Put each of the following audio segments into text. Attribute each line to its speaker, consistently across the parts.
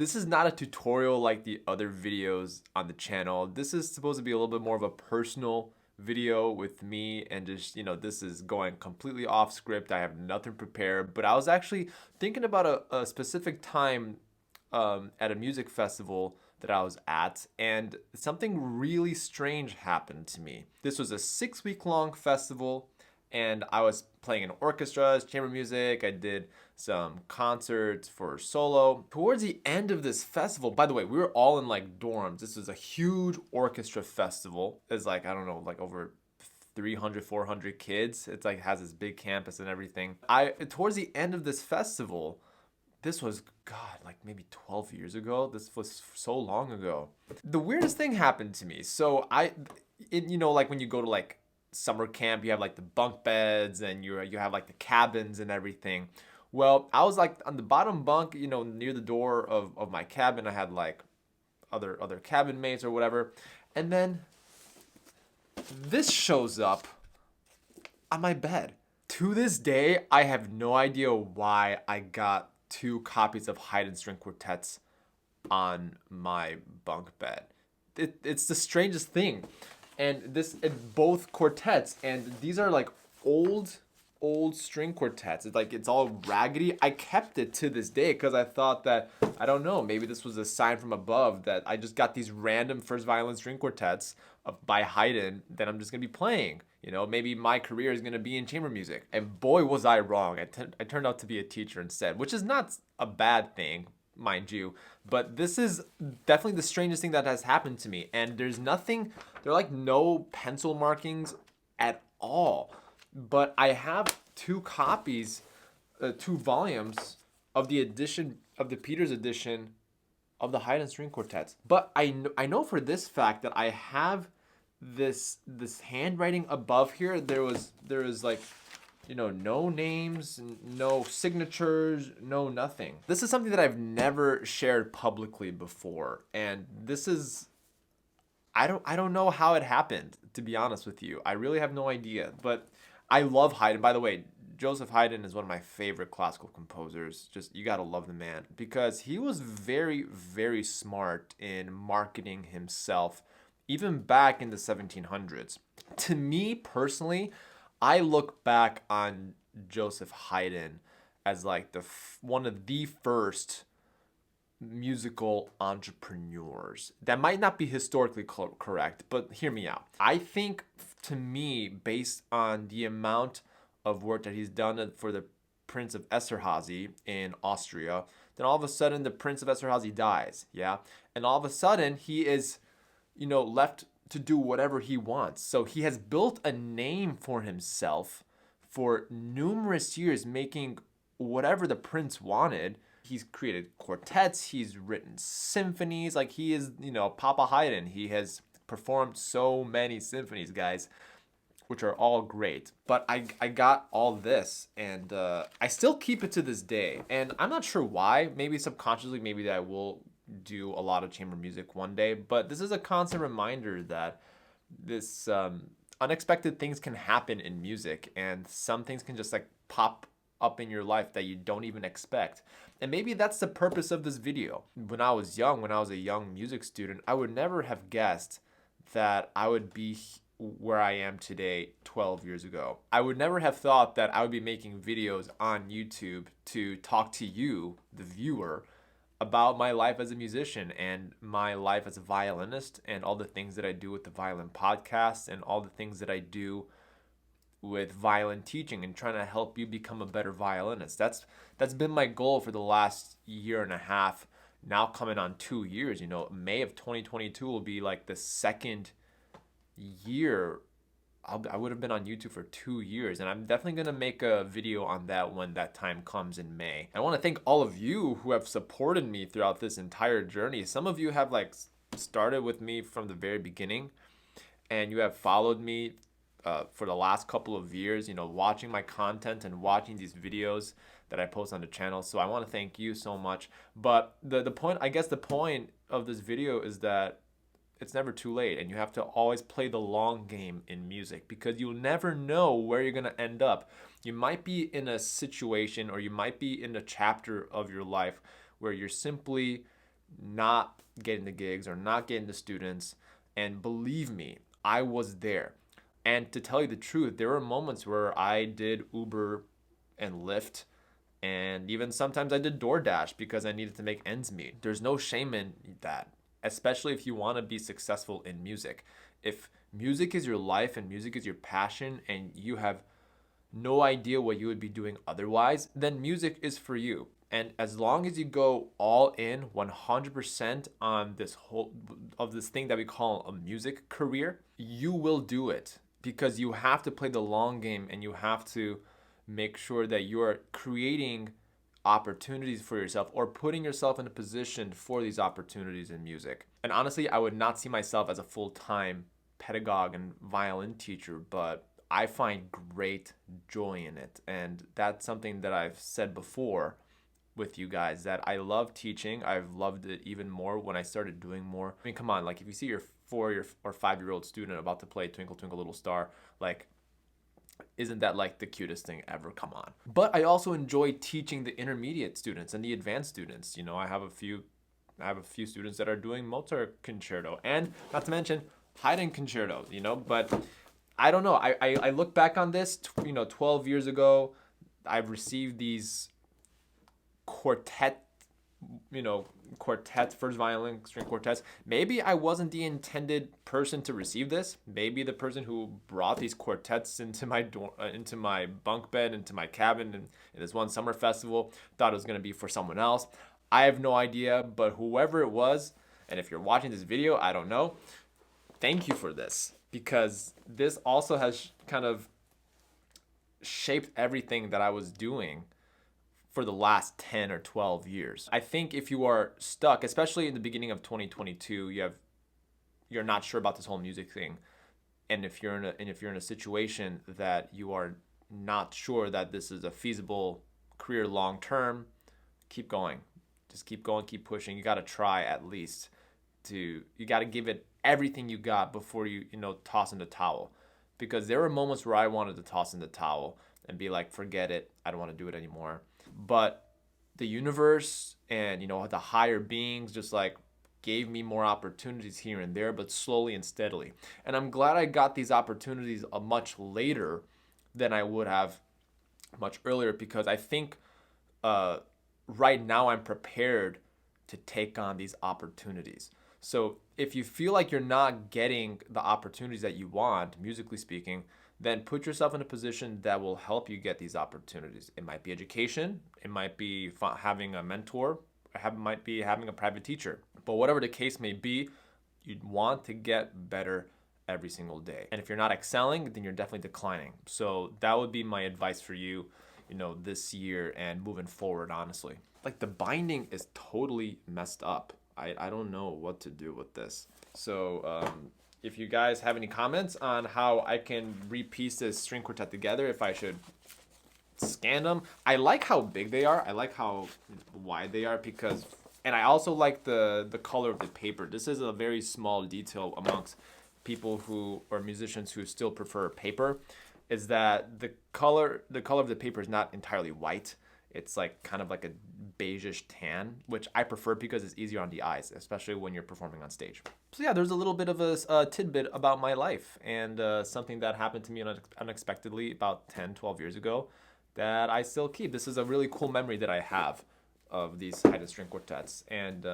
Speaker 1: This is not a tutorial like the other videos on the channel. This is supposed to be a little bit more of a personal video with me, and just, this is going completely off script. I have nothing prepared, but I was actually thinking about a specific time at a music festival that I was at, and something really strange happened to me. This was a 6 week long festival, and I was playing in orchestras, chamber music. I did some concerts for solo. Towards the end of this festival, by the way, we were all in like dorms. This was a huge orchestra festival. It's like, I don't know, like over 300, 400 kids. It's like has this big campus and everything. Towards the end of this festival, this was, God, like maybe 12 years ago. This was so long ago. The weirdest thing happened to me. So like when you go to like summer camp, you have like the bunk beds and you have like the cabins and everything. Well, I was like on the bottom bunk, near the door of my cabin. I had like other cabin mates or whatever. And then this shows up on my bed. To this day, I have no idea why I got 2 copies of Haydn string quartets on my bunk bed. It's the strangest thing. And both quartets, and these are like old string quartets. It's all raggedy. I kept it to this day because I thought that, I don't know, maybe this was a sign from above that I just got these random first violin string quartets by Haydn that I'm just gonna be playing. Maybe my career is gonna be in chamber music. And boy, was I wrong. I turned out to be a teacher instead, which is not a bad thing, mind you. But this is definitely the strangest thing that has happened to me. And there are like no pencil markings at all. But I have 2 copies, 2 volumes of the Peters edition of the Haydn string quartets. But I know for this fact that I have this handwriting above here. There is like, no names, no signatures, no nothing. This is something that I've never shared publicly before, and this is, I don't know how it happened, to be honest with you. I really have no idea, but I love Haydn. By the way, Joseph Haydn is one of my favorite classical composers. Just, you gotta love the man because he was very, very smart in marketing himself, even back in the 1700s. To me personally, I look back on Joseph Haydn as like one of the first musical entrepreneurs. That might not be historically correct, but hear me out. I think, to me, based on the amount of work that he's done for the Prince of Esterhazy in Austria, then all of a sudden the Prince of Esterhazy dies, yeah? And all of a sudden he is, left to do whatever he wants. So he has built a name for himself for numerous years, making whatever the prince wanted. He's created quartets, he's written symphonies, like he is, Papa Haydn. He has performed so many symphonies, guys, which are all great. But I got all this, and I still keep it to this day. And I'm not sure why. Maybe subconsciously, maybe that I will do a lot of chamber music one day. But this is a constant reminder that this unexpected things can happen in music, and some things can just like pop up in your life that you don't even expect. And maybe that's the purpose of this video. When I was a young music student, I would never have guessed that I would be where I am today 12 years ago. I would never have thought that I would be making videos on YouTube to talk to you, the viewer, about my life as a musician and my life as a violinist and all the things that I do with the Violin podcast and all the things that I do with violin teaching and trying to help you become a better violinist. That's been my goal for the last year and a half, now coming on 2 years. May of 2022 will be like the second year I would have been on YouTube for 2 years, and I'm definitely going to make a video on that when that time comes in May. I want to thank all of you who have supported me throughout this entire journey. Some of you have like started with me from the very beginning, and you have followed me for the last couple of years, watching my content and watching these videos that I post on the channel. So I want to thank you so much. But the point of this video is that it's never too late, and you have to always play the long game in music, because you'll never know where you're going to end up. You might be in a situation, or you might be in a chapter of your life where you're simply not getting the gigs or not getting the students. And believe me, I was there. And to tell you the truth, there were moments where I did Uber and Lyft, and even sometimes I did DoorDash because I needed to make ends meet. There's no shame in that, especially if you want to be successful in music. If music is your life and music is your passion and you have no idea what you would be doing otherwise, then music is for you. And as long as you go all in 100% on this thing that we call a music career, you will do it, because you have to play the long game and you have to make sure that you're creating opportunities for yourself or putting yourself in a position for these opportunities in music. And honestly, I would not see myself as a full-time pedagogue and violin teacher, but I find great joy in it. And that's something that I've said before with you guys, that I love teaching. I've loved it even more when I started doing more. I mean, come on, like if you see your 4 or 5-year-old student about to play Twinkle Twinkle Little Star, like, isn't that like the cutest thing ever? Come on. But I also enjoy teaching the intermediate students and the advanced students. You know, I have a few students that are doing Mozart concerto, and not to mention Haydn concerto, you know. But I don't know. I look back on this, 12 years ago, I've received these quartets, first violin string quartets. Maybe I wasn't the intended person to receive this. Maybe the person who brought these quartets into my into my bunk bed, into my cabin in this one summer festival, thought it was going to be for someone else. I have no idea, but whoever it was, and if you're watching this video, I don't know, thank you for this, because this also has kind of shaped everything that I was doing for the last 10 or 12 years. I think if you are stuck, especially in the beginning of 2022, you're not sure about this whole music thing, and if you're in a situation that you are not sure that this is a feasible career long term, keep going. Just keep going, keep pushing. You got to try at least. You got to give it everything you got before you toss in the towel, because there were moments where I wanted to toss in the towel and be like, forget it, I don't want to do it anymore. But the universe and the higher beings just like gave me more opportunities here and there, but slowly and steadily. And I'm glad I got these opportunities much later than I would have much earlier, because I think right now I'm prepared to take on these opportunities. So if you feel like you're not getting the opportunities that you want, musically speaking, then put yourself in a position that will help you get these opportunities. It might be education, it might be having a mentor, it might be having a private teacher. But whatever the case may be, you'd want to get better every single day. And if you're not excelling, then you're definitely declining. So that would be my advice for you, this year and moving forward, honestly. Like, the binding is totally messed up. I don't know what to do with this. So if you guys have any comments on how I can repiece this string quartet together, if I should scan them. I like how big they are. I like how wide they are, and I also like the color of the paper. This is a very small detail amongst people or musicians who still prefer paper, is that the color of the paper is not entirely white. It's like kind of like a beigeish tan, which I prefer because it's easier on the eyes, especially when you're performing on stage. So yeah, there's a little bit of a tidbit about my life, and something that happened to me unexpectedly about 10, 12 years ago that I still keep. This is a really cool memory that I have of these Haydn string quartets, and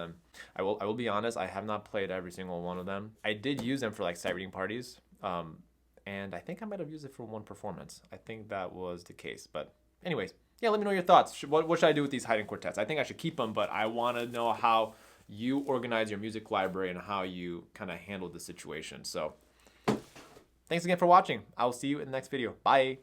Speaker 1: I will be honest, I have not played every single one of them. I did use them for like sight reading parties, and I think I might have used it for one performance. I think that was the case, but anyways. Yeah, let me know your thoughts. What should I do with these Haydn quartets? I think I should keep them, but I want to know how you organize your music library and how you kind of handle the situation. So thanks again for watching. I will see you in the next video. Bye.